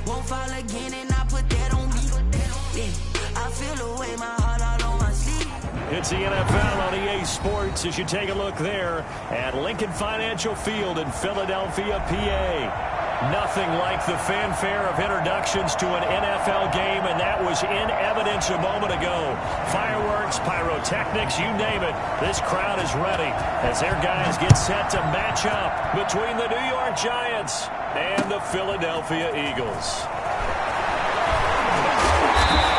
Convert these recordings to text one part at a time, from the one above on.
Won't fall again, and I put that on me. Yeah, I feel the way, my heart all on my sleeve. It's the NFL on EA Sports as you take a look there at Lincoln Financial Field in Philadelphia, PA. Nothing like the fanfare of introductions to an NFL game, and that was in evidence a moment ago. Fireworks, pyrotechnics, you name it. This crowd is ready as their guys get set to match up between the New York Giants and the Philadelphia Eagles.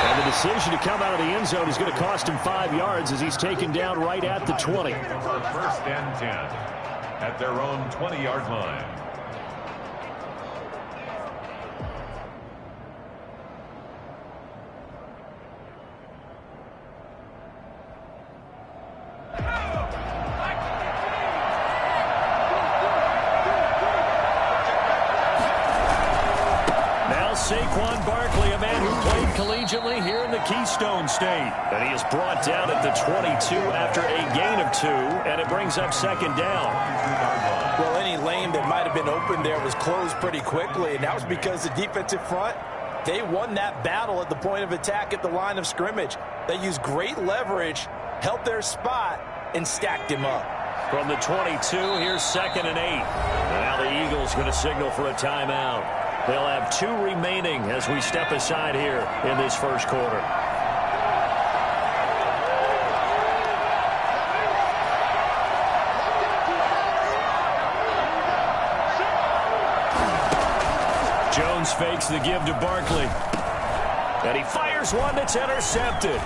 And the decision to come out of the end zone is going to cost him 5 yards as he's taken down right at the 20. First and 10 at their own 20-yard line. Saquon Barkley, a man who played collegiately here in the Keystone State. And he is brought down at the 22 after a gain of 2, and it brings up second down. Well, any lane that might have been open there was closed pretty quickly, and that was because the defensive front, they won that battle at the point of attack at the line of scrimmage. They used great leverage, held their spot, and stacked him up. From the 22, here's 2nd and 8. And now the Eagles going to signal for a timeout. They'll have 2 remaining as we step aside here in this first quarter. Jones fakes the give to Barkley. And he fires one that's intercepted.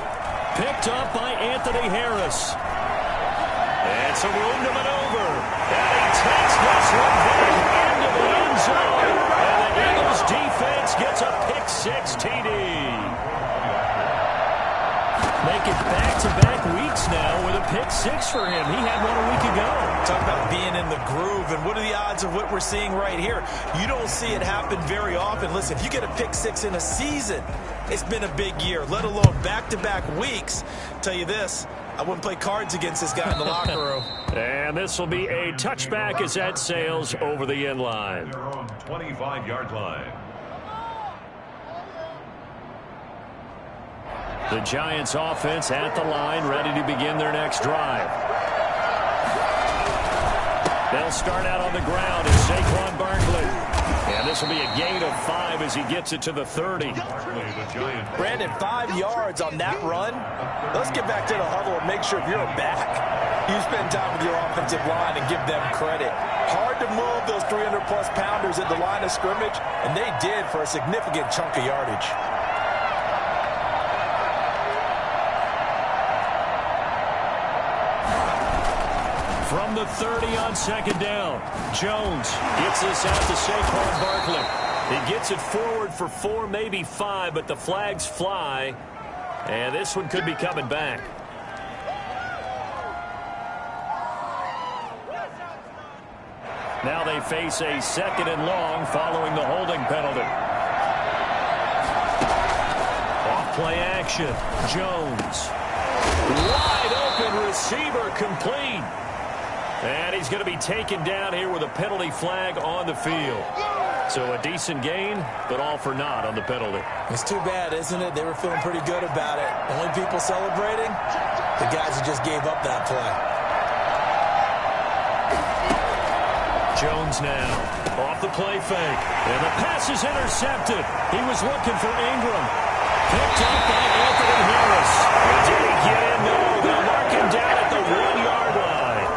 Picked up by Anthony Harris. And some room to maneuver. And he takes this one back into the end zone. And the Eagles defense gets a pick-6 TD. Make it back-to-back weeks now with a pick-6 for him. He had one a week ago. Talk about being in the groove, and what are the odds of what we're seeing right here? You don't see it happen very often. Listen, if you get a pick-6 in a season, it's been a big year, let alone back-to-back weeks. Tell you this, I wouldn't play cards against this guy in the locker room. And this will be a touchback as that sails over the end line. 25-yard line. The Giants offense at the line, ready to begin their next drive. They'll start out on the ground as Saquon Barkley. And this will be a gain of 5 as he gets it to the 30. Brandon, 5 yards on that run. Let's get back to the huddle and make sure if you're back, you spend time with your offensive line and give them credit. Hard to move those 300-plus pounders at the line of scrimmage, and they did for a significant chunk of yardage. From the 30 on second down, Jones gets this out to Saquon Barkley. He gets it forward for 4, maybe 5, but the flags fly, and this one could be coming back. Now they face a 2nd and long following the holding penalty. Off play action, Jones. Wide open receiver complete. And he's going to be taken down here with a penalty flag on the field. So a decent gain, but all for naught on the penalty. It's too bad, isn't it? They were feeling pretty good about it. Only people celebrating, the guys who just gave up that play. Jones now off the play fake. And the pass is intercepted. He was looking for Ingram. Picked up by Anthony Harris. Did he get in? No, they'll mark him down at the 1-yard line.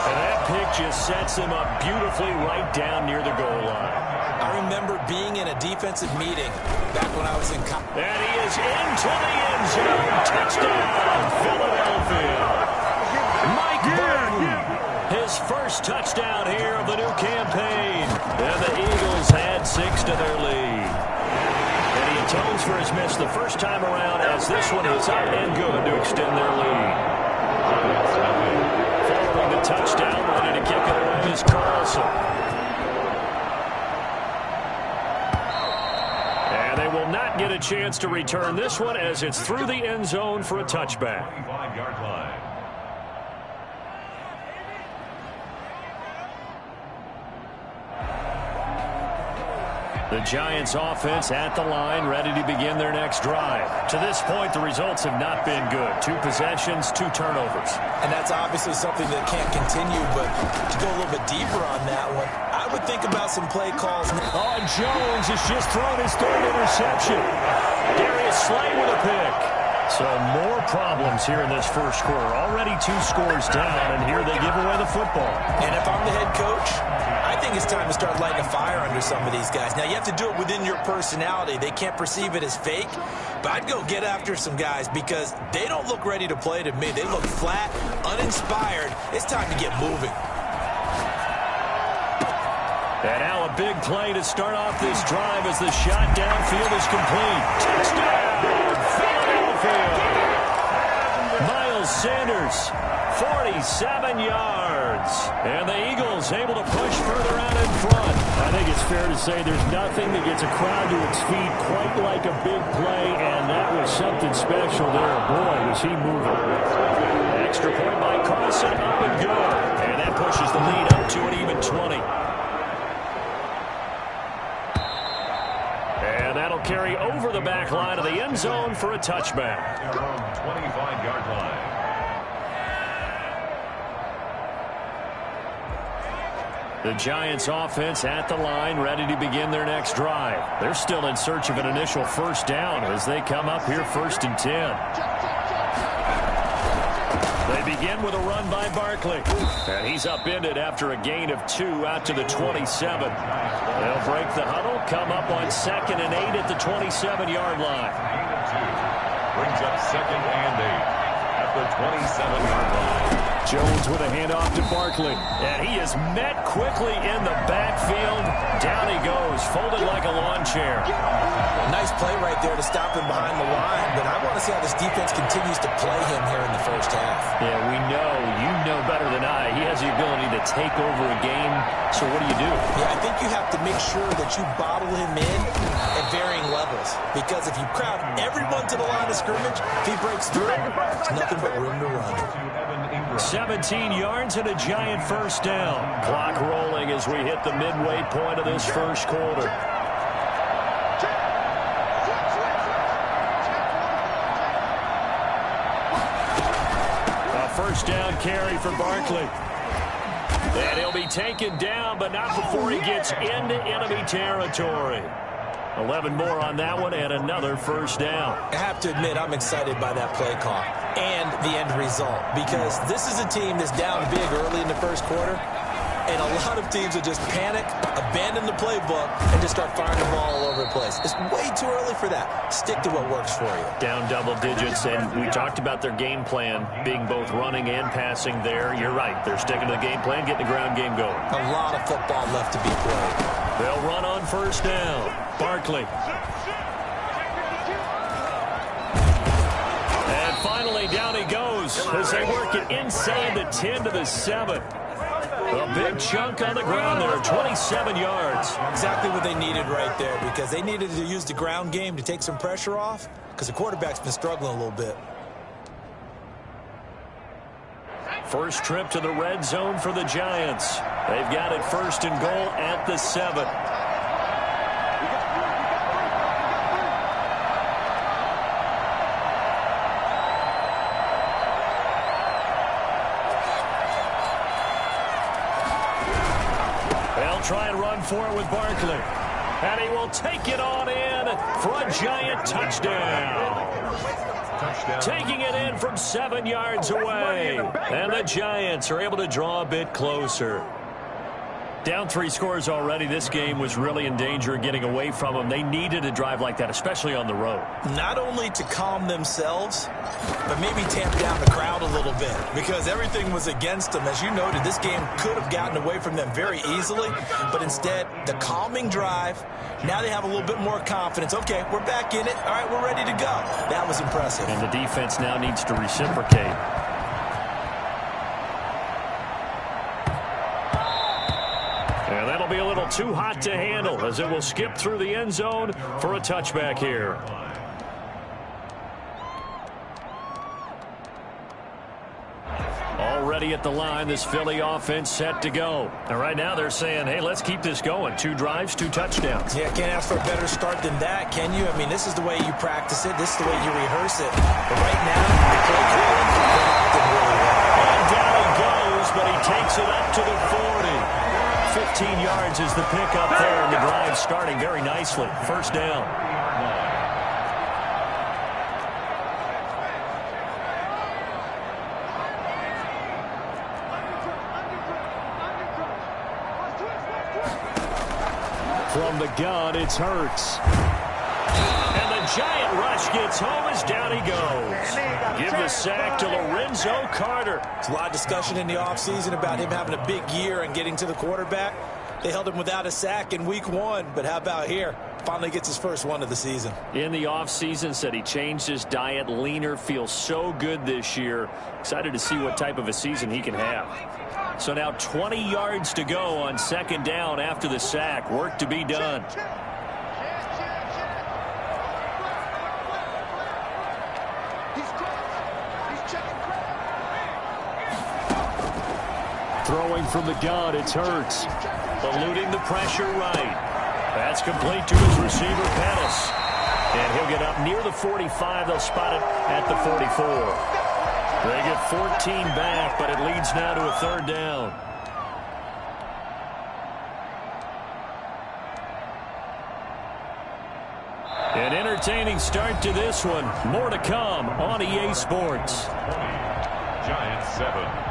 And that pick just sets him up beautifully right down near the goal line. I remember being in a defensive meeting back when I was in college. And he is into the end zone. Touchdown, Philadelphia. Mike Burton, his first touchdown here of the new campaign. And the Eagles add 6 to their lead. And he atones for his miss the first time around as this one is up and good to extend their lead. Following the touchdown, ready to kick it away is Carlson. And they will not get a chance to return this one as it's through the end zone for a touchback. 25-yard line. The Giants offense at the line, ready to begin their next drive. To this point, the results have not been good. 2 possessions, 2 turnovers. And that's obviously something that can't continue, but to go a little bit deeper on that one, I would think about some play calls. Oh, Jones has just thrown his 3rd interception. Darius Slay with a pick. So more problems here in this first quarter. Already 2 scores down, and here they give away the football. And if I'm the head coach, I think it's time to start lighting a fire under some of these guys. Now, you have to do it within your personality. They can't perceive it as fake, but I'd go get after some guys because they don't look ready to play to me. They look flat, uninspired. It's time to get moving. And now a big play to start off this drive as the shot downfield is complete. Touchdown, Philadelphia! Miles Sanders, 47 yards. And the Eagles able to push further out in front. I think it's fair to say there's nothing that gets a crowd to its feet quite like a big play, and that was something special there. Boy, was he moving. Extra point by Carson, up and good. And that pushes the lead up to an even 20. And that'll carry over the back line of the end zone for a touchback. Their own 25-yard line. The Giants offense at the line, ready to begin their next drive. They're still in search of an initial first down as they come up here 1st and 10. They begin with a run by Barkley. And he's upended after a gain of 2 out to the 27. They'll break the huddle, come up on 2nd and 8 at the 27-yard line. Brings up 2nd and 8 at the 27-yard line. Jones with a handoff to Barkley. And he is met quickly in the backfield. Down he goes, folded like a lawn chair. Nice play right there to stop him behind the line, but I want to see how this defense continues to play him here in the first half. Yeah, we know, you know better than I, he has the ability to take over a game. So what do you do? Yeah, I think you have to make sure that you bottle him in at varying levels, because if you crowd everyone to the line of scrimmage, if he breaks through, it's nothing but room to run. 17 yards and a Giant first down. Clock rolling as we hit the midway point of this first quarter. A first down carry for Barkley. And he'll be taken down, but not before he gets into enemy territory. 11 more on that one and another first down. I have to admit, I'm excited by that play call and the end result, because this is a team that's down big early in the first quarter, and a lot of teams will just panic, abandon the playbook, and just start firing the ball all over the place. It's way too early for that. Stick to what works for you. Down double digits, and we talked about their game plan being both running and passing there. You're right. They're sticking to the game plan, getting the ground game going. A lot of football left to be played. They'll run on first down. Barkley. And finally, down he goes as they work it inside the 10 to the 7. A big chunk on the ground there, 27 yards. Exactly what they needed right there, because they needed to use the ground game to take some pressure off, because the quarterback's been struggling a little bit. First trip to the red zone for the Giants. They've got it 1st and goal at the 7. Try and run for it with Barkley. And he will take it on in for a Giant touchdown. Taking it in from 7 yards away. And the Giants are able to draw a bit closer. Down 3 scores already. This game was really in danger of getting away from them. They needed a drive like that, especially on the road. Not only to calm themselves, but maybe tamp down the crowd a little bit, because everything was against them. As you noted, this game could have gotten away from them very easily, but instead, the calming drive, now they have a little bit more confidence. Okay, we're back in it. All right, we're ready to go. That was impressive. And the defense now needs to reciprocate. And that'll be a little too hot to handle as it will skip through the end zone for a touchback here. ready at the line. This Philly offense set to go. And right now they're saying, hey, let's keep this going. 2 drives, 2 touchdowns. Yeah, can't ask for a better start than that, can you? I mean, this is the way you practice it. This is the way you rehearse it. But right now, the play calling, they're acting really well. And down he goes, but he takes it up to the 40. 15 yards is the pickup there, and the drive starting very nicely. First down. From the gun, it's Hurts. And the giant rush gets home as down he goes. Give the sack to Lorenzo Carter. There's a lot of discussion in the offseason about him having a big year and getting to the quarterback. They held him without a sack in week 1, but how about here? Finally gets his first one of the season. In the offseason, said he changed his diet, leaner, feels so good this year. Excited to see what type of a season he can have. So now 20 yards to go on second down after the sack. Work to be done. Throwing from the gun, it's Hurts. Eluding the pressure right. That's complete to his receiver, Pettis. And he'll get up near the 45. They'll spot it at the 44. They get 14 back, but it leads now to a third down. An entertaining start to this one. More to come on EA Sports. 20, Giants 7.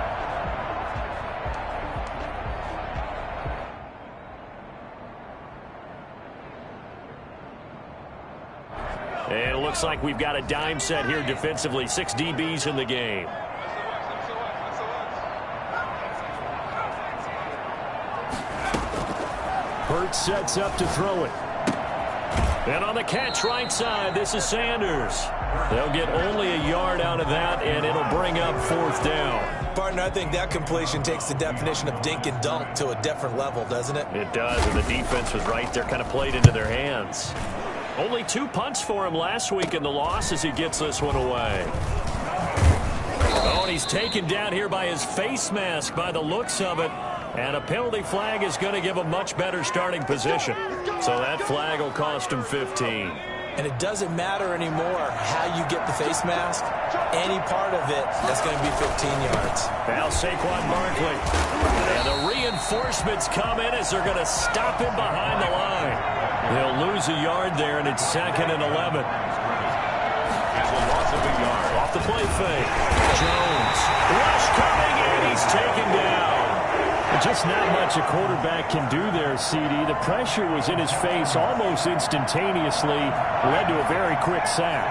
And it looks like we've got a dime set here defensively. 6 DBs in the game. Hurts sets up to throw it. And on the catch right side, this is Sanders. They'll get only a yard out of that, and it'll bring up fourth down. Partner, I think that completion takes the definition of dink and dunk to a different level, doesn't it? It does, and the defense was right there, kind of played into their hands. Only 2 punts for him last week in the loss as he gets this one away. Oh, and he's taken down here by his face mask by the looks of it. And a penalty flag is going to give a much better starting position. So that flag will cost him 15. And it doesn't matter anymore how you get the face mask. Any part of it, that's going to be 15 yards. Now Saquon Barkley. And the reinforcements come in as they're going to stop him behind the line. They'll lose a yard there, and it's 2nd and 11. It's a loss of a yard. Off the play fake. Jones. Rush coming in. He's taken down. Just not much a quarterback can do there, CD. The pressure was in his face almost instantaneously. Led to a very quick sack.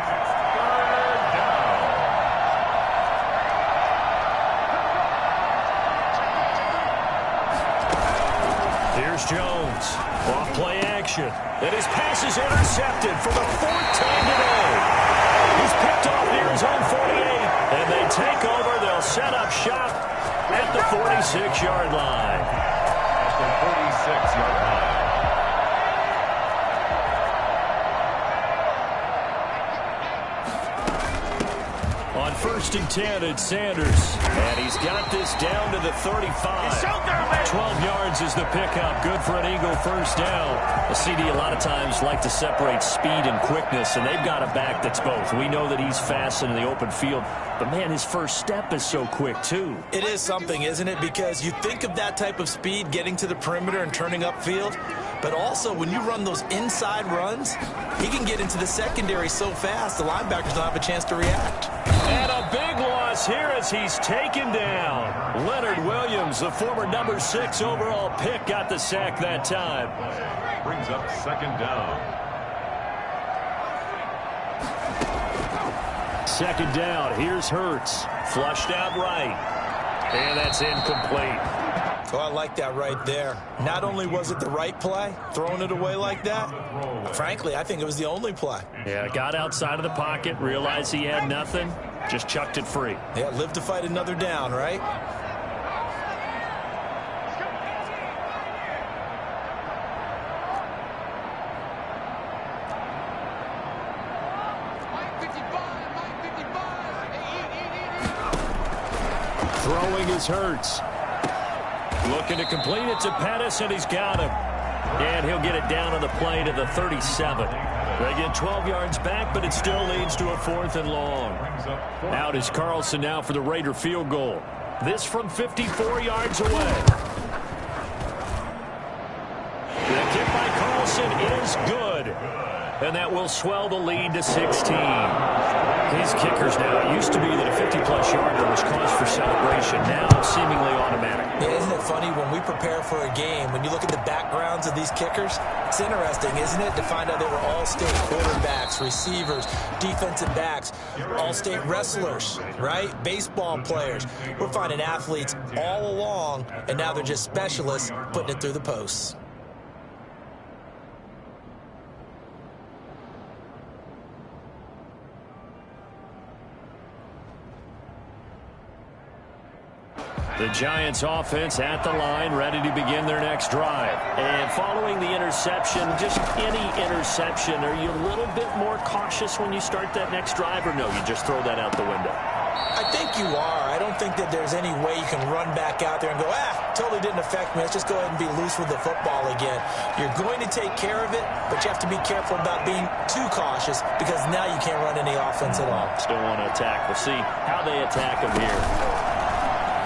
Here's Jones. Off play action. And his pass is intercepted for the 4th time today. He's picked off near his own 48. And they take over. They'll set up shop at the 46-yard line. At the 46-yard line. On 1st and 10, it's Sanders. And he's got this down to the 35. 12 yards is the pickup. Good for an Eagle first down. The CD a lot of times like to separate speed and quickness, and they've got a back that's both. We know that he's fast in the open field, but, man, his first step is so quick, too. It is something, isn't it? Because you think of that type of speed getting to the perimeter and turning upfield, but also when you run those inside runs, he can get into the secondary so fast the linebackers don't have a chance to react. And a big loss here as he's taken down. Leonard Williams, the former number 6 overall pick, got the sack that time. Brings up 2nd down. 2nd down. Here's Hurts. Flushed out right. And that's incomplete. Oh, I like that right there. Not only was it the right play, throwing it away like that, frankly, I think it was the only play. Yeah, got outside of the pocket, realized he had nothing, just chucked it free. Yeah, live to fight another down, right? Throwing is Hurts. Looking to complete it to Pettis, and he's got him. And he'll get it down on the play to the 37. They get 12 yards back, but it still leads to a 4th and long. Out is Carlson now for the Raider field goal. This from 54 yards away. The kick by Carlson is good. And that will swell the lead to 16. These kickers now, it used to be that a 50-plus yarder was cause for celebration. Now seemingly automatic. Yeah, isn't it funny when we prepare for a game, when you look at the backgrounds of these kickers, it's interesting, isn't it, to find out they were all-state quarterbacks, receivers, defensive backs, all-state wrestlers, right? Baseball players. We're finding athletes all along, and now they're just specialists putting it through the posts. The Giants offense at the line, ready to begin their next drive. And following the interception, just any interception, are you a little bit more cautious when you start that next drive, or no, you just throw that out the window? I think you are. I don't think that there's any way you can run back out there and go, totally didn't affect me. Let's just go ahead and be loose with the football again. You're going to take care of it, but you have to be careful about being too cautious because now you can't run any offense at all. Still want to attack. We'll see how they attack him here.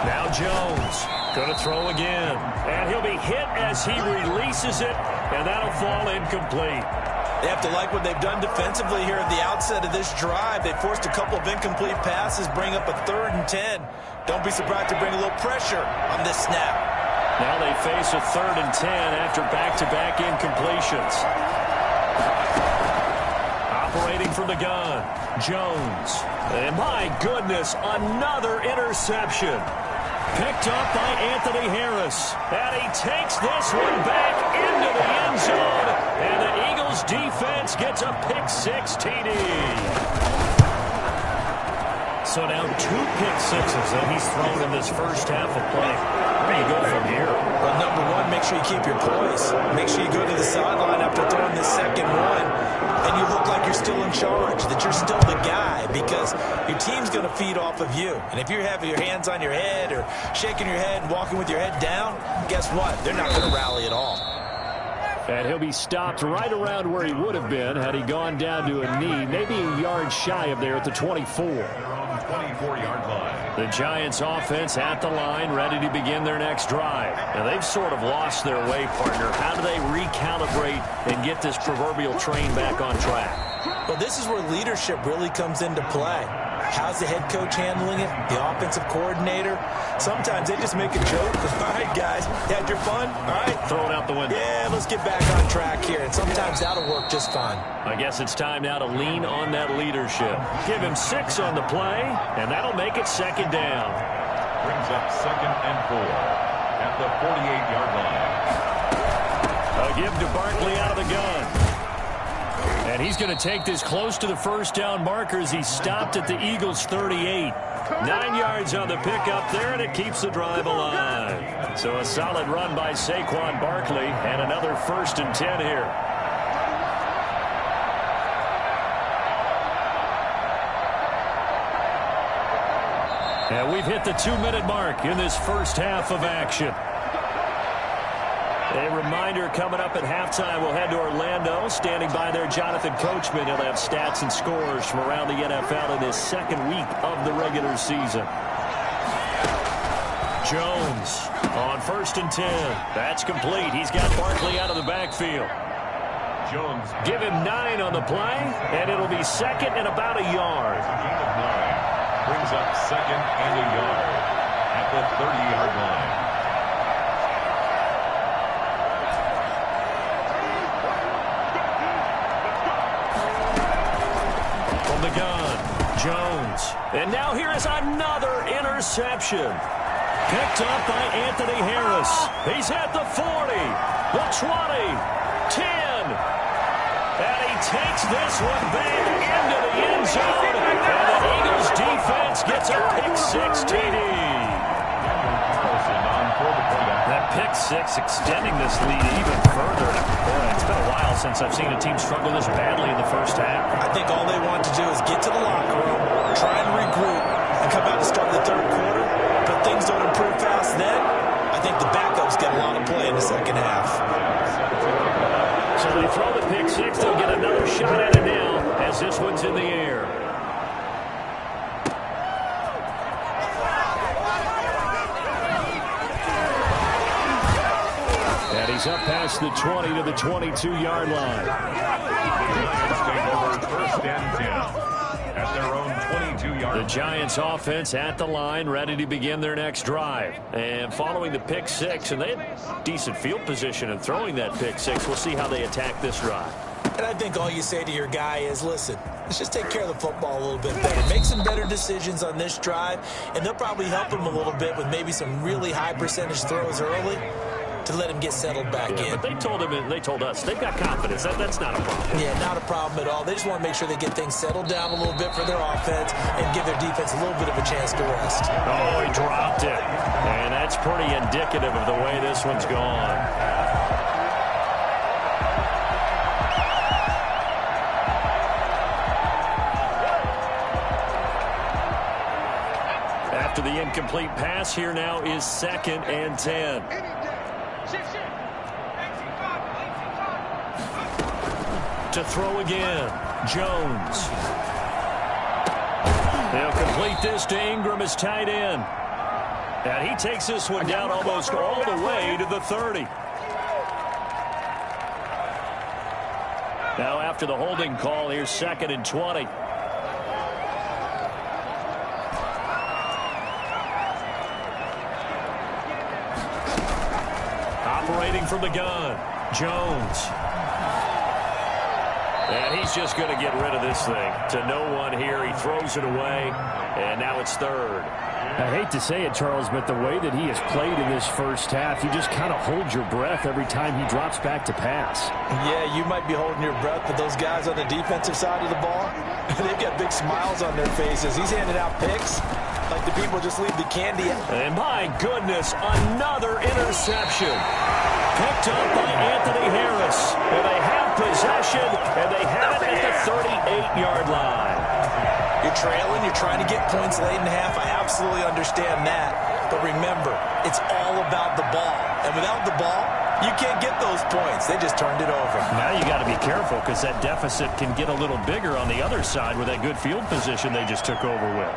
Now Jones going to throw again. And he'll be hit as he releases it, and that'll fall incomplete. They have to like what they've done defensively here at the outset of this drive. They forced a couple of incomplete passes, bring up a 3rd and 10. Don't be surprised to bring a little pressure on this snap. Now they face a 3rd and 10 after back-to-back incompletions. Operating from the gun, Jones. And my goodness, another interception. Picked up by Anthony Harris. And he takes this one back into the end zone. And the Eagles defense gets a pick-6 TD. So now 2 pick-6s that he's thrown in this first half of play. Where do you go from here? Well, number one, make sure you keep your poise. Make sure you go to the sideline after throwing this second one, and you look like you're still in charge, that you're still the guy, because your team's going to feed off of you. And if you're having your hands on your head or shaking your head and walking with your head down, guess what? They're not going to rally at all. And he'll be stopped right around where he would have been had he gone down to a knee, maybe a yard shy of there at the 24. 24-yard line. The Giants offense at the line, ready to begin their next drive. Now, they've sort of lost their way, partner. How do they recalibrate and get this proverbial train back on track? Well, this is where leadership really comes into play. How's the head coach handling it? The offensive coordinator? Sometimes they just make a joke. All right, guys, you had your fun? All right. Throw it out the window. Yeah, let's get back on track here. And sometimes that'll work just fine. I guess it's time now to lean on that leadership. Give him 6 on the play, and that'll make it 2nd down. Brings up 2nd and 4 at the 48-yard line. A give to Barkley out of the gun. And he's going to take this close to the first down marker as he stopped at the Eagles' 38. 9 yards on the pickup there, and it keeps the drive alive. So a solid run by Saquon Barkley, and another 1st and 10 here. And we've hit the 2-minute mark in this first half of action. A reminder, coming up at halftime, we'll head to Orlando. Standing by there, Jonathan Coachman. He'll have stats and scores from around the NFL in his 2nd week of the regular season. Jones on 1st and 10. That's complete. He's got Barkley out of the backfield. Jones. Give him 9 on the play, and it'll be 2nd and about a yard. Gain of 9. Brings up 2nd and a yard at the 30-yard line. The gun, Jones. And now here is another interception. Picked up by Anthony Harris. He's at the 40, the 20, 10. And he takes this one back into the end zone. And the Eagles defense gets a pick-6 TD. That pick-6 extending this lead even further. Boy, it's been a while since I've seen a team struggle this badly in the first half. I think all they want to do is get to the locker room, try and regroup, and come out to start the 3rd quarter, put things shot at it now as this one's in the air. And he's up past the 20 to the 22-yard line. Giants take over first and 10 at their own 22-yard. The Giants offense at the line, ready to begin their next drive. And following the pick six, and they had decent field position in throwing that pick six. We'll see how they attack this drive. And I think all you say to your guy is, listen, let's just take care of the football a little bit better. Make some better decisions on this drive, and they'll probably help him a little bit with maybe some really high percentage throws early to let him get settled back in. But they told him, and they told us, they've got confidence. That's not a problem. Yeah, not a problem at all. They just want to make sure they get things settled down a little bit for their offense and give their defense a little bit of a chance to rest. Oh, he dropped it. And that's pretty indicative of the way this one's gone. After the incomplete pass, here now is 2nd and 10. To throw again, Jones. They'll complete this to Ingram as tight end. And he takes this one down almost all the way to the 30. Now after the holding call, here's 2nd and 20. Operating from the gun, Jones. And he's just going to get rid of this thing. To no one here, he throws it away, and now it's 3rd. I hate to say it, Charles, but the way that he has played in this first half, you just kind of hold your breath every time he drops back to pass. Yeah, you might be holding your breath, but those guys on the defensive side of the ball, they've got big smiles on their faces. He's handing out picks like the people just leave the candy out. And my goodness, another interception. Picked up by Anthony Harris. And they have possession, and they have it at the 38-yard line. You're trailing, you're trying to get points late in the half. I absolutely understand that. But remember, it's all about the ball. And without the ball, you can't get those points. They just turned it over. Now you got to be careful because that deficit can get a little bigger on the other side with that good field position they just took over with.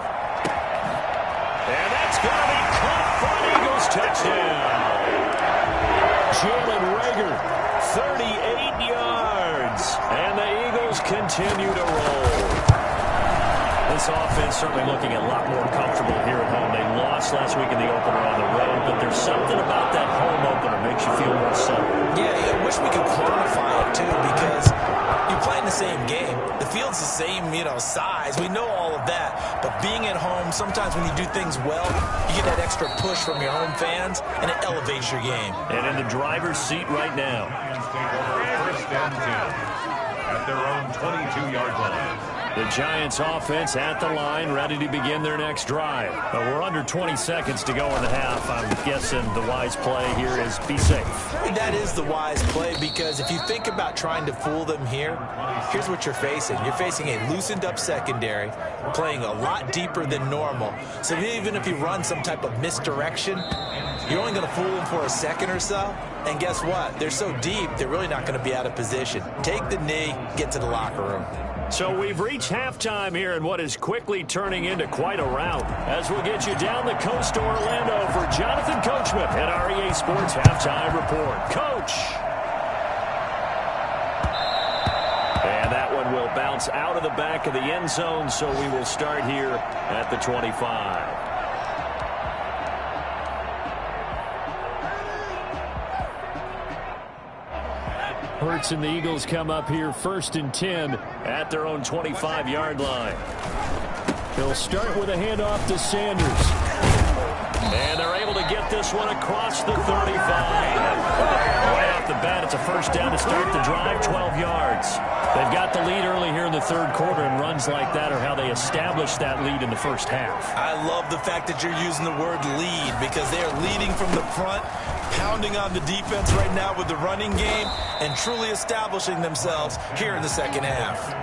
And that's going to be caught for an Eagles touchdown. Jalen Reagor, 38 yards. And the Eagles continue to roll. This offense certainly looking a lot more comfortable here at home. They lost last week in the opener on the road, but there's something about that home opener makes you feel more settled. Yeah, I wish we could quantify it, too, because you're playing the same game. The field's the same, size. We know all of that. But being at home, sometimes when you do things well, you get that extra push from your home fans, and it elevates your game. And in the driver's seat right now. First and 10 at their own 22-yard line. The Giants offense at the line, ready to begin their next drive. But we're under 20 seconds to go in the half. I'm guessing the wise play here is be safe. That is the wise play, because if you think about trying to fool them here, here's what you're facing. You're facing a loosened up secondary, playing a lot deeper than normal. So even if you run some type of misdirection, you're only going to fool them for a second or so. And guess what? They're so deep, they're really not going to be out of position. Take the knee, get to the locker room. So we've reached halftime here in what is quickly turning into quite a rout. As we'll get you down the coast to Orlando for Jonathan Coachman at our EA Sports Halftime Report. Coach! And that one will bounce out of the back of the end zone, so we will start here at the 25. Hurts and the Eagles come up here 1st and 10 at their own 25-yard line. They'll start with a handoff to Sanders. And they're able to get this one across the 35. Right off the bat, it's a first down to start the drive, 12 yards. They've got the lead early here in the third quarter, and runs like that are how they establish that lead in the first half. I love the fact that you're using the word lead, because they are leading from the front, pounding on the defense right now with the running game, and truly establishing themselves here in the second half.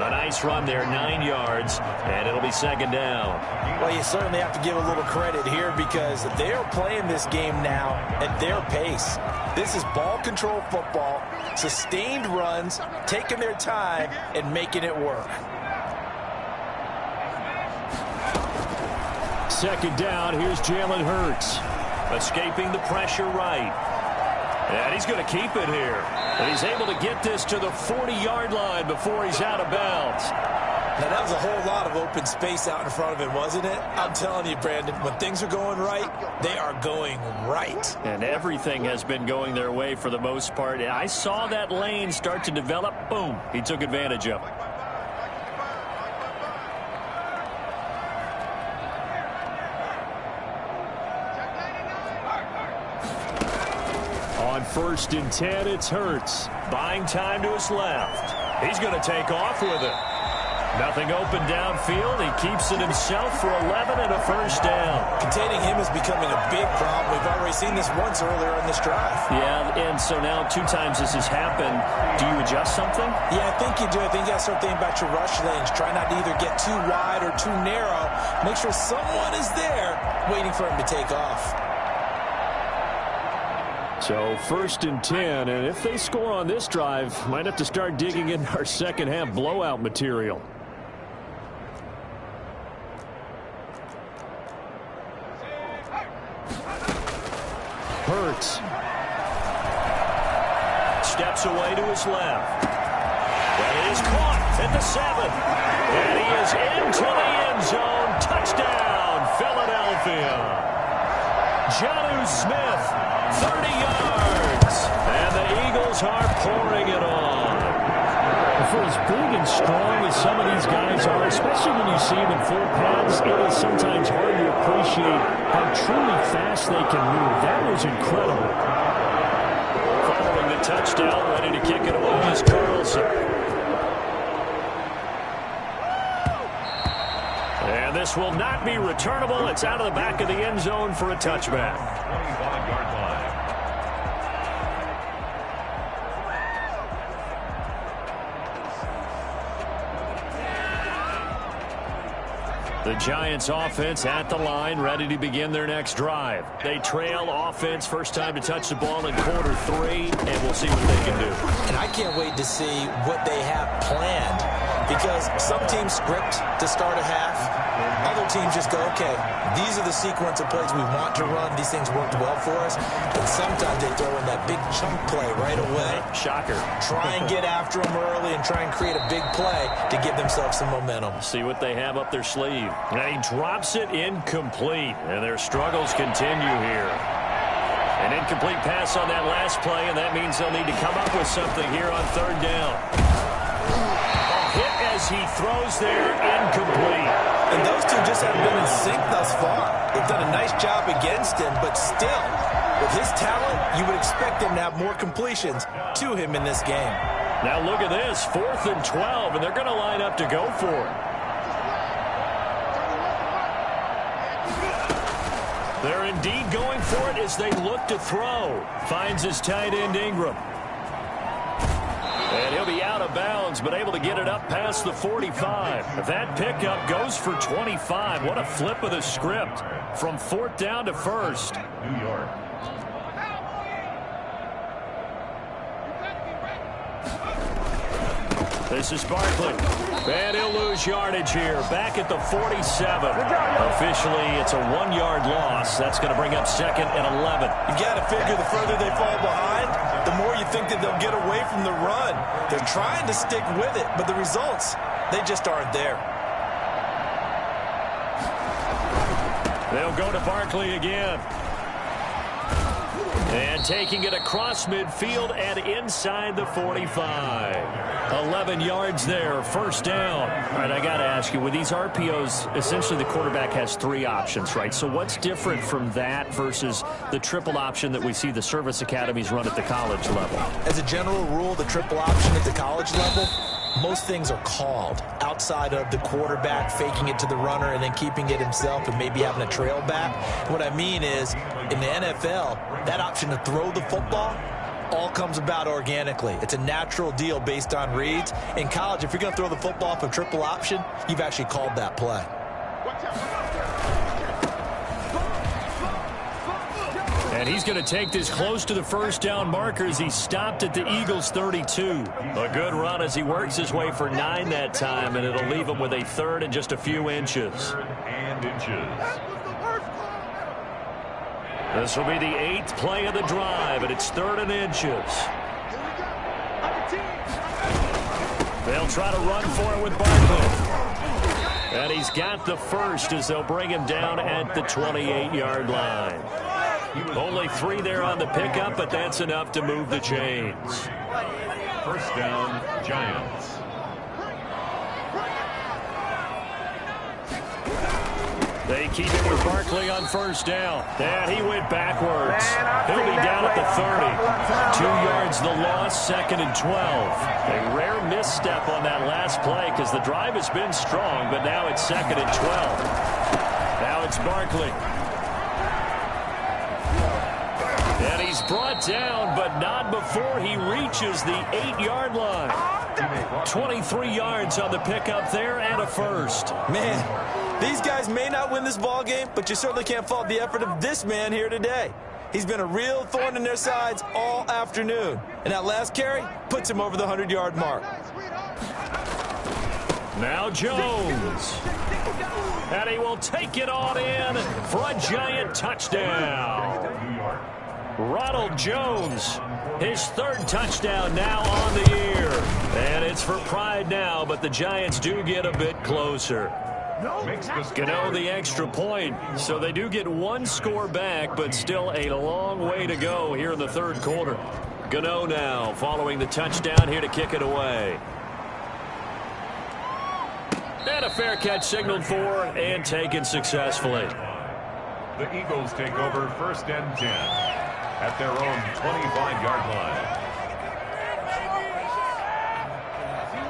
A nice run there, 9 yards, and it'll be second down. Well, you certainly have to give a little credit here, because they are playing this game now at their pace. This is ball control football, sustained runs, taking their time, and making it work. Second down, here's Jalen Hurts. Escaping the pressure right. And he's going to keep it here. And he's able to get this to the 40-yard line before he's out of bounds. Now, that was a whole lot of open space out in front of him, wasn't it? I'm telling you, Brandon, when things are going right, they are going right. And everything has been going their way for the most part. I saw that lane start to develop. Boom. He took advantage of it. On 1st and 10, it's Hurts. Buying time to his left. He's going to take off with it. Nothing open downfield. He keeps it himself for 11 and a first down. Containing him is becoming a big problem. We've already seen this once earlier in this drive. Yeah, and so now 2 times this has happened. Do you adjust something? Yeah, I think you do. I think you got to start thinking about your rush lanes. Try not to either get too wide or too narrow. Make sure someone is there waiting for him to take off. So 1st and 10, and if they score on this drive, might have to start digging in our second half blowout material. Hurts. Steps away to his left. That is caught at the 7. And he is into the end zone. Touchdown, Philadelphia. Jonnu Smith, 30 yards. And the Eagles are pouring it on. For as big and strong as some of these guys are, especially when you see them in full pads, it is sometimes hard to appreciate how truly fast they can move. That was incredible. Following the touchdown, ready to kick it away is Carlson. And this will not be returnable. It's out of the back of the end zone for a touchback. 25-yard line. The Giants offense at the line, ready to begin their next drive. They trail offense, first time to touch the ball in quarter 3, and we'll see what they can do. And I can't wait to see what they have planned, because some teams script to start a half. Other teams just go, okay, these are the sequence of plays we want to run. These things worked well for us. And sometimes they throw in that big chunk play right away. Shocker. Try and get after them early and try and create a big play to give themselves some momentum. See what they have up their sleeve. And he drops it incomplete, and their struggles continue here. An incomplete pass on that last play, and that means they'll need to come up with something here on 3rd down. A hit as he throws there, incomplete. And those two just haven't been in sync thus far. They've done a nice job against him, but still, with his talent, you would expect him to have more completions to him in this game. Now look at this, 4th and 12, and they're going to line up to go for it. They're indeed going for it as they look to throw. Finds his tight end Ingram. And he'll be out of bounds, but able to get it up past the 45. That pickup goes for 25. What a flip of the script from 4th down to 1st. New York. This is Barkley. And he'll lose yardage here. Back at the 47. Officially, it's a 1-yard loss. That's going to bring up 2nd and 11. You got to figure the further they fall behind, the more you think that they'll get away from the run. They're trying to stick with it, but the results, they just aren't there. They'll go to Barkley again. And taking it across midfield and inside the 45. 11 yards there, 1st down. All right, I got to ask you, with these RPOs, essentially the quarterback has 3 options, right? So what's different from that versus the triple option that we see the service academies run at the college level? As a general rule, the triple option at the college level, most things are called outside of the quarterback faking it to the runner and then keeping it himself and maybe having a trail back. What I mean is, in the NFL, that option to throw the football all comes about organically. It's a natural deal based on reads. In college, if you're going to throw the football off a triple option, you've actually called that play. And he's going to take this close to the first down marker as he stopped at the Eagles' 32. A good run as he works his way for 9 that time, and it'll leave him with a 3rd and just a few inches. 3rd and inches. This will be the 8th play of the drive, and it's 3rd and inches. They'll try to run for it with Barkley. And he's got the first as they'll bring him down at the 28-yard line. Only 3 there on the pickup, but that's enough to move the chains. 1st down, Giants. They keep it with Barkley on 1st down. And he went backwards. He'll be down at the 30. 2 yards the loss, 2nd and 12. A rare misstep on that last play because the drive has been strong, but now it's 2nd and 12. Now it's Barkley. And he's brought down, but not before he reaches the 8-yard line. 23 yards on the pickup there and a first. Man, these guys may not win this ball game, but you certainly can't fault the effort of this man here today. He's been a real thorn in their sides all afternoon. And that last carry puts him over the 100-yard mark. Now Jones. And he will take it on in for a giant touchdown. Ronald Jones, his 3rd touchdown now on the year. And it's for pride now, but the Giants do get a bit closer. Gano the extra point, so they do get 1 score back, but still a long way to go here in the 3rd quarter. Gano now following the touchdown here to kick it away. And a fair catch signaled for and taken successfully. The Eagles take over 1st and 10 at their own 25-yard line.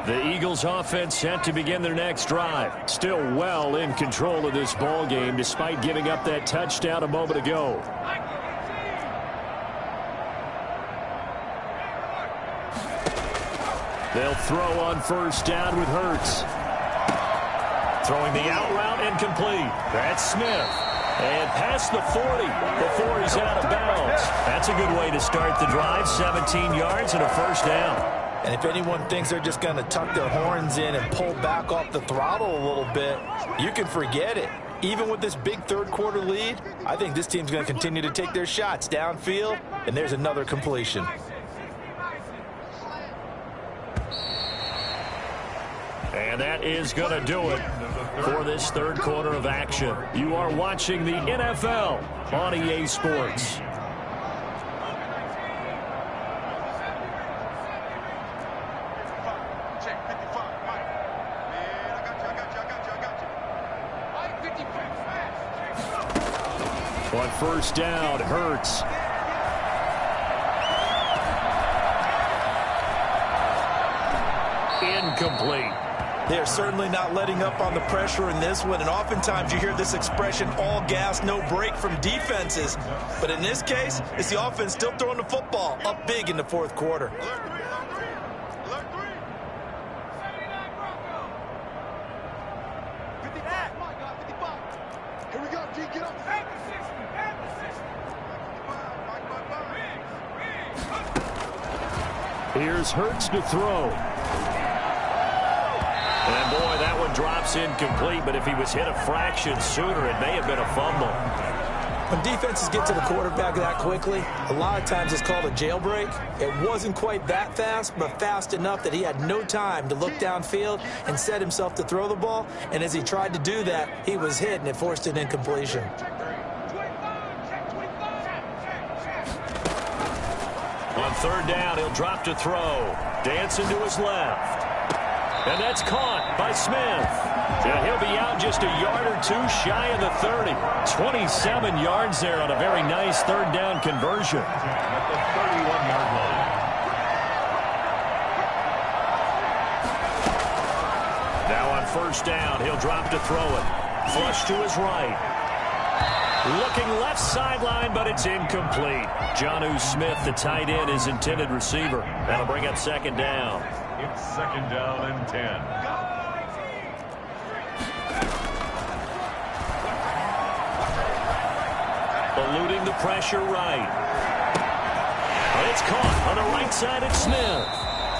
The Eagles offense set to begin their next drive. Still well in control of this ball game despite giving up that touchdown a moment ago. They'll throw on 1st down with Hurts. Throwing the out route incomplete. That's Smith. And past the 40 before he's out of bounds. That's a good way to start the drive. 17 yards and a 1st down. And if anyone thinks they're just going to tuck their horns in and pull back off the throttle a little bit, you can forget it. Even with this big 3rd quarter lead, I think this team's going to continue to take their shots downfield, and there's another completion. And that is going to do it for this 3rd quarter of action. You are watching the NFL on EA Sports. On 1st down, Hurts. Incomplete. They're certainly not letting up on the pressure in this one, and oftentimes you hear this expression, all gas, no break from defenses. But in this case, it's the offense still throwing the football up big in the 4th quarter. Here's Hurts to throw. And boy, that one drops incomplete, but if he was hit a fraction sooner, it may have been a fumble. When defenses get to the quarterback that quickly, a lot of times it's called a jailbreak. It wasn't quite that fast, but fast enough that he had no time to look downfield and set himself to throw the ball. And as he tried to do that, he was hit, and it forced an incompletion. On 3rd down, he'll drop to throw. Dancing to his left. And that's caught by Smith. And he'll be out just a yard or 2 shy of the 30. 27 yards there on a very nice 3rd down conversion. At the 31-yard line. Now on 1st down, he'll drop to throw it. Flush to his right. Looking left sideline, but it's incomplete. Jonnu Smith, the tight end, his intended receiver. That'll bring up 2nd down. It's 2nd down and 10. eluding the pressure right. It's caught on the right side at Smith.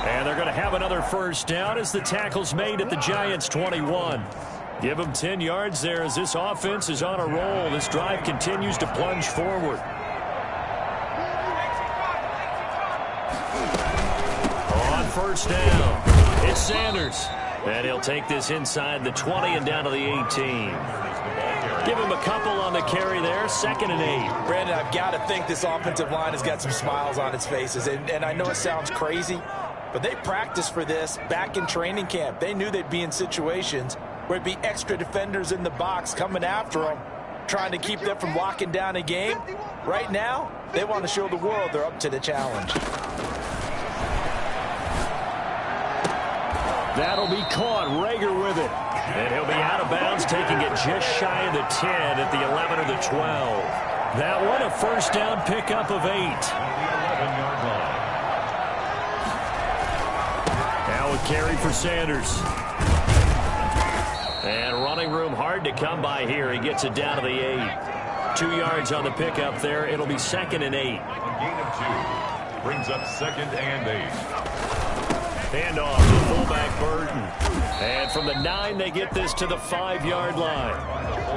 And they're going to have another first down as the tackle's made at the Giants' 21. Give them 10 yards there as this offense is on a roll. This drive continues to plunge forward. On first down, it's Sanders. And he'll take this inside the 20 and down to the 18. Give him a couple on the carry there, 2nd and 8. Brandon, I've got to think this offensive line has got some smiles on its faces. And I know it sounds crazy, but they practiced for this back in training camp. They knew they'd be in situations where it'd be extra defenders in the box coming after them, trying to keep them from locking down a game. Right now, they want to show the world they're up to the challenge. That'll be caught. Rager with it. And he'll be out of bounds, taking it just shy of the 10 at the 11 or the 12. That one, a first down pickup of 8. Now a carry for Sanders. And running room hard to come by here. He gets it down to the 8. 2 yards on the pickup there. It'll be 2nd and 8. A gain of 2 brings up 2nd and 8. Handoff to fullback Burton. And from the 9, they get this to the 5-yard line.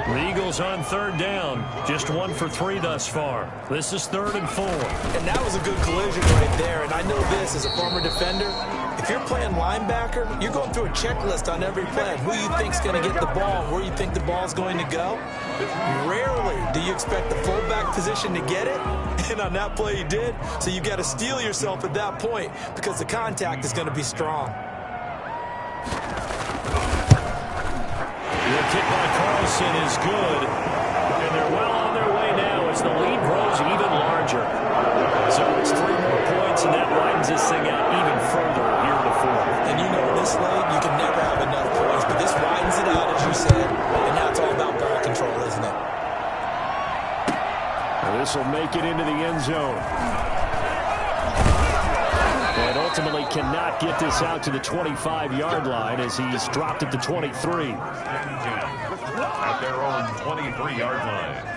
The Eagles on 3rd down. Just 1 for 3 thus far. This is 3rd and 4. And that was a good collision right there. And I know this as a former defender. If you're playing linebacker, you're going through a checklist on every play. Who you think's going to get the ball, where you think the ball's going to go. Rarely do you expect the fullback position to get it. And on that play, he did. So you got to steel yourself at that point because the contact is going to be strong. The kick by Carlson is good. And they're well on their way now as the lead grows even larger. So it's 3 more points, and that widens this thing out even further here in the 4th. And you know, in this league, you can never have enough points. But this widens it out, as you said. And now it's all about ball control, isn't it? This will make it into the end zone. And ultimately cannot get this out to the 25-yard line as he's dropped at the 23. At their own 23-yard line.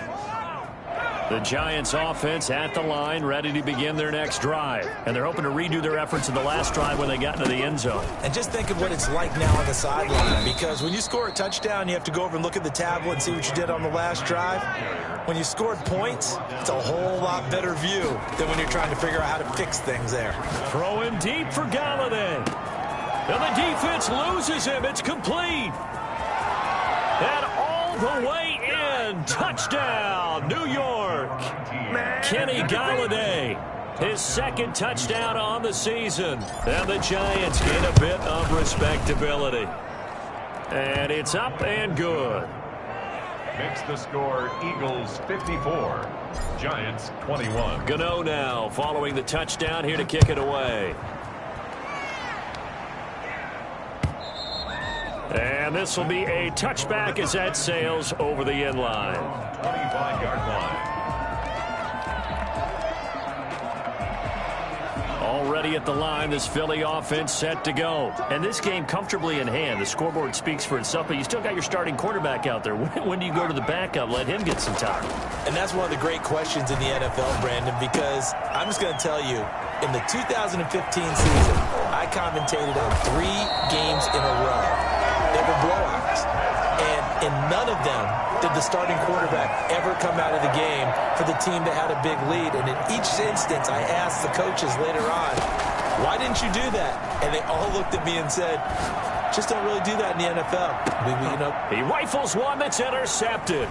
The Giants offense at the line, ready to begin their next drive. And they're hoping to redo their efforts in the last drive when they got into the end zone. And just think of what it's like now on the sideline, because when you score a touchdown, you have to go over and look at the tablet and see what you did on the last drive. When you scored points, it's a whole lot better view than when you're trying to figure out how to fix things there. Throwing deep for Galladay. And the defense loses him. It's complete. And all the way in. Touchdown, New York. Kenny Galladay. His 2nd touchdown on the season. And the Giants gain a bit of respectability. And it's up and good. Makes the score Eagles 54, Giants 21. Gano now following the touchdown here to kick it away. And this will be a touchback as that sails over the end line. 25-yard line. Already at the line, this Philly offense set to go. And this game comfortably in hand. The scoreboard speaks for itself, but you still got your starting quarterback out there. When do you go to the backup? Let him get some time. And that's one of the great questions in the NFL, Brandon, because I'm just going to tell you, in the 2015 season, I commentated on 3 games in a row. They were blowouts. And in none of them did the starting quarterback ever come out of the game for the team that had a big lead. And in each instance, I asked the coaches later on, why didn't you do that? And they all looked at me and said, just don't really do that in the NFL. He rifles one that's intercepted.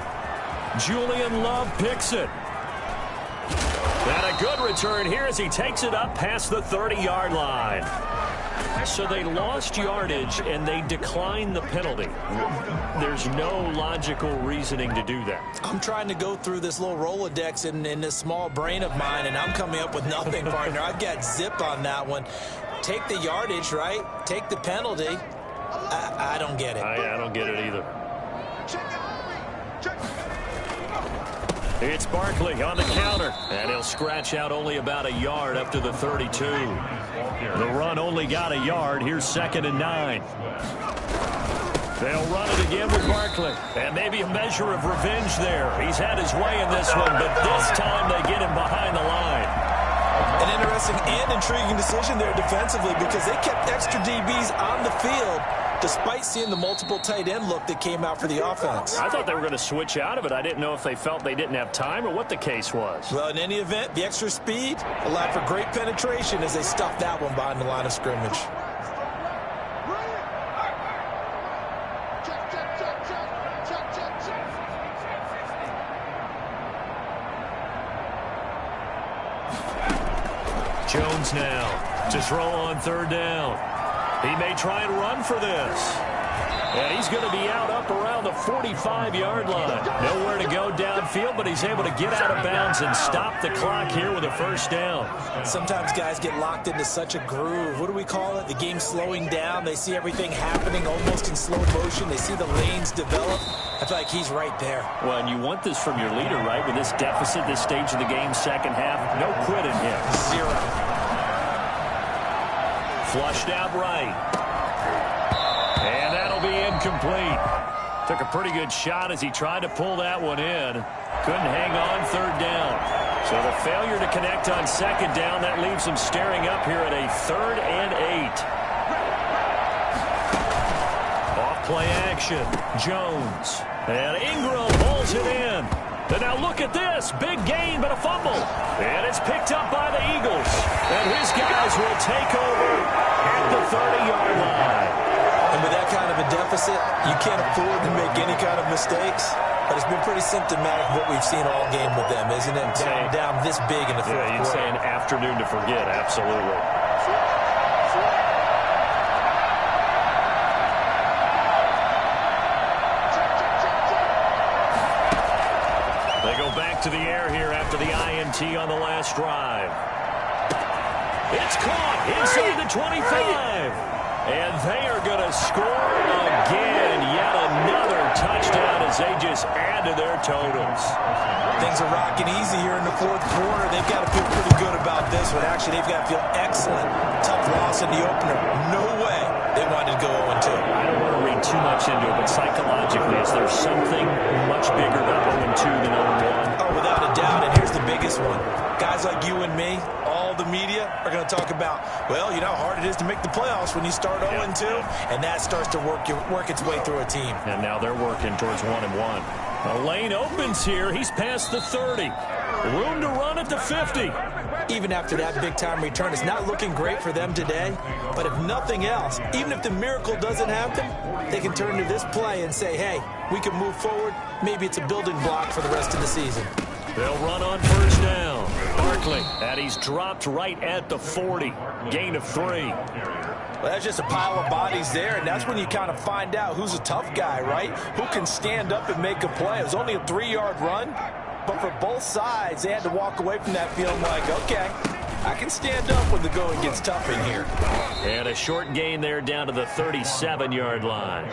Julian Love picks it. And a good return here as he takes it up past the 30-yard line. So they lost yardage, and they declined the penalty. There's no logical reasoning to do that. I'm trying to go through this little Rolodex in this small brain of mine, and I'm coming up with nothing, partner. I've got zip on that one. Take the yardage, right? Take the penalty. I don't get it. I don't get it either. It's Barkley on the counter, and he'll scratch out only about a yard up to the 32. The run only got a yard. Here's 2nd and 9. They'll run it again with Barkley. And maybe a measure of revenge there. He's had his way in this one, but this time they get him behind the line. An interesting and intriguing decision there defensively because they kept extra DBs on the field despite seeing the multiple tight end look that came out for the offense. I thought they were going to switch out of it. I didn't know if they felt they didn't have time or what the case was. Well, in any event, the extra speed allowed for great penetration as they stuffed that one behind the line of scrimmage. Jones now to throw on third down. He may try and run for this. And he's going to be out up around the 45-yard line. Nowhere to go downfield, but he's able to get out of bounds and stop the clock here with a first down. Sometimes guys get locked into such a groove. What do we call it? The game's slowing down. They see everything happening almost in slow motion. They see the lanes develop. I feel like he's right there. Well, and you want this from your leader, right? With this deficit, this stage of the game, second half, no quitting him. Zero. Flushed out right. And that'll be incomplete. Took a pretty good shot as he tried to pull that one in. Couldn't hang on third down. So the failure to connect on second down, that leaves him staring up here at a 3rd and 8. Off play action. Jones. And Ingram pulls it in. And now look at this. Big gain, but a fumble. And it's picked up by the Eagles. And his guys will take over at the 30-yard line. And with that kind of a deficit, you can't afford to make any kind of mistakes. But it's been pretty symptomatic of what we've seen all game with them, isn't it? Down this big in the fourth quarter. Yeah, you'd say an afternoon to forget. Absolutely. They go back to the air here after the INT on the last drive. It's caught inside the 25. And they are going to score again. Yet another touchdown as they just add to their totals. Things are rocking easy here in the fourth quarter. They've got to feel pretty good about this one. Actually, they've got to feel excellent. Tough loss in the opener. No way they wanted to go 0-2. I don't want to read too much into it, but psychologically, is there something much bigger about 0-2 than 0-1? Oh, without a doubt, and here's the biggest one. Guys like you and me, all the media are going to talk about, well, you know how hard it is to make the playoffs when you start 0-2, and that starts to work its way through a team. And now they're working towards 1-1. A lane opens here. He's past the 30. Room to run at the 50. Even after that big-time return, it's not looking great for them today. But if nothing else, even if the miracle doesn't happen, they can turn to this play and say, hey, we can move forward. Maybe it's a building block for the rest of the season. They'll run on first down. Barkley, and he's dropped right at the 40. Gain of 3. Well, that's just a pile of bodies there, and that's when you kind of find out who's a tough guy, right? Who can stand up and make a play. It was only a 3-yard run, but for both sides, they had to walk away from that feeling like, okay, I can stand up when the going gets tough in here. And a short gain there down to the 37-yard line.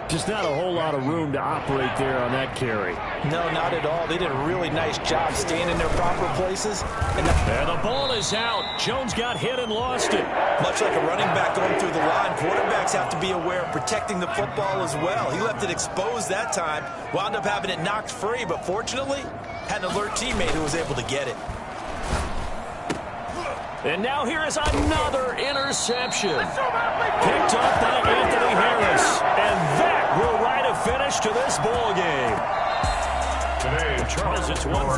Just not a whole lot of room to operate there on that carry. No, not at all. They did a really nice job staying in their proper places. And the ball is out. Jones got hit and lost it. Much like a running back going through the line, quarterbacks have to be aware of protecting the football as well. He left it exposed that time, wound up having it knocked free, but fortunately, had an alert teammate who was able to get it. And now here is another interception. Picked up by Anthony Harris. And that will write a finish to this ball game. Today, Charles, it's one thing.